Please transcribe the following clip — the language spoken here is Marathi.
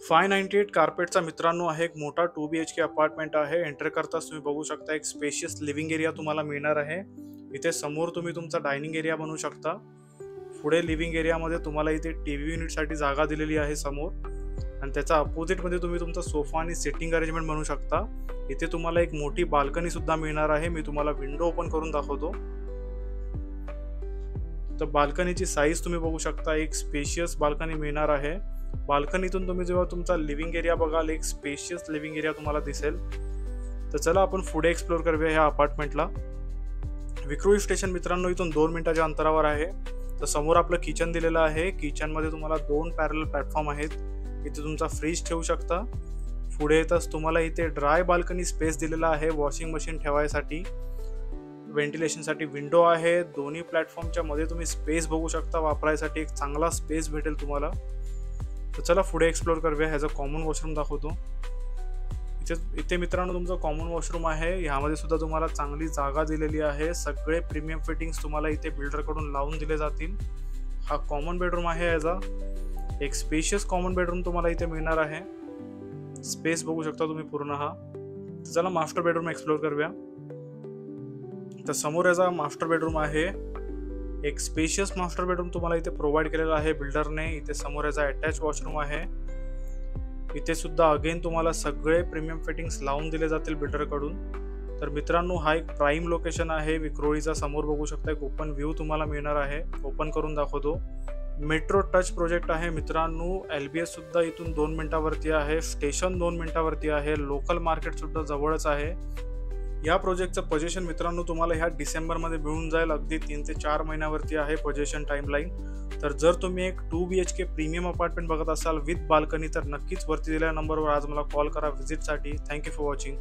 598 कार्पेटचा मित्रांनो आहे एक मोठा 2 BHK अपार्टमेंट आहे। एंटर करताच तुम्ही बघू शकता एक स्पेशियस लिव्हिंग एरिया तुम्हाला मिळणार आहे। इथे समोर तुम्ही तुमचा डायनिंग एरिया बनवू शकता। पुढे लिव्हिंग एरियामध्ये तुम्हाला इथे टीव्ही युनिटसाठी जागा दिलेली आहे समोर, आणि त्याच्या अपोजिटमध्ये तुम्ही तुमचा सोफा आणि सिटिंग अरेंजमेंट बनवू शकता। इथे तुम्हाला एक मोठी बाल्कनी सुद्धा मिळणार आहे। मी तुम्हाला विंडो ओपन करून दाखवतो। तर बाल्कनीची साईज तुम्ही बघू शकता, एक स्पेशियस बाल्कनी मिळणार आहे। बाल्कनीतून तुम्ही जेव्हा तुमचा लिव्हिंग एरिया बघाल, एक स्पेशियस लिव्हिंग एरिया तुम्हाला दिसेल। तर चला आपण पुढे एक्सप्लोर करूया ह्या अपार्टमेंटला। विक्रोळी स्टेशन मित्रांनो इथून 2 मिनिटाच्या अंतरावर आहे। तर समोर आपलं किचन दिलेलं आहे। किचनमध्ये तुम्हाला 2 पॅरलल प्लॅटफॉर्म आहेत। इथे तुमचा फ्रीज ठेवू शकता। पुढे येताच तुम्हाला इथे ड्राय बाल्कनी स्पेस दिलेला आहे वॉशिंग मशीन ठेवायसाठी। व्हेंटिलेशनसाठी विंडो आहे। दोन्ही प्लॅटफॉर्मच्या मध्ये तुम्ही स्पेस बघू शकता, वापरायसाठी एक चांगला स्पेस भेटेल तुम्हाला। तर चला पुढे एक्सप्लोर करूया। ह्याचा कॉमन वॉशरूम दाखवतो। इथे मित्रांनो तुमचं कॉमन वॉशरूम आहे। ह्यामध्ये सुद्धा तुम्हाला चांगली जागा दिलेली आहे। सगळे प्रीमियम फिटिंग्स तुम्हाला इथे बिल्डरकडून लावून दिले जातील। हा कॉमन बेडरूम आहे। याचा एक स्पेशियस कॉमन बेडरूम तुम्हाला इथे मिळणार आहे। स्पेस बघू शकता तुम्ही पूर्ण हा। तर चला मास्टर बेडरूम एक्सप्लोर करूया। तर समोर याचा मास्टर बेडरूम आहे। एक स्पेशियस मास्टर बेडरूम तुम्हाला इथे प्रोव्हाइड केलेला आहे बिल्डरने। इथे समोर याचा अटॅच वॉशरूम आहे। इथे सुद्धा अगेन तुम्हाला सगळे प्रीमियम फिटिंग्स लावून दिले जातील बिल्डरकडून। तर मित्रांनो हा एक प्राइम लोकेशन आहे विक्रोळीचा। समोर बघू शकता एक ओपन व्ह्यू तुम्हाला मिळणार आहे। ओपन करून दाखवतो। मेट्रो टच प्रोजेक्ट आहे मित्रांनो। LBS सुद्धा इथून 2 मिनिटावरती आहे। स्टेशन 2 मिनिटावरती आहे। लोकल मार्केट सुद्धा जवळच आहे। या प्रोजेक्टचं पोझिशन मित्रांनो तुम्हाला ह्या डिसेंबरमध्ये मिळून जाईल। अगदी 3 ते 4 महिन्यावरती आहे पोझिशन टाइमलाईन। तर जर तुम्ही एक 2 BHK प्रीमियम अपार्टमेंट बघत असाल विथ बाल्कनी, तर नक्कीच वरती दिलेल्या नंबरवर आज मला कॉल करा व्हिजिटसाठी। Thank you for watching.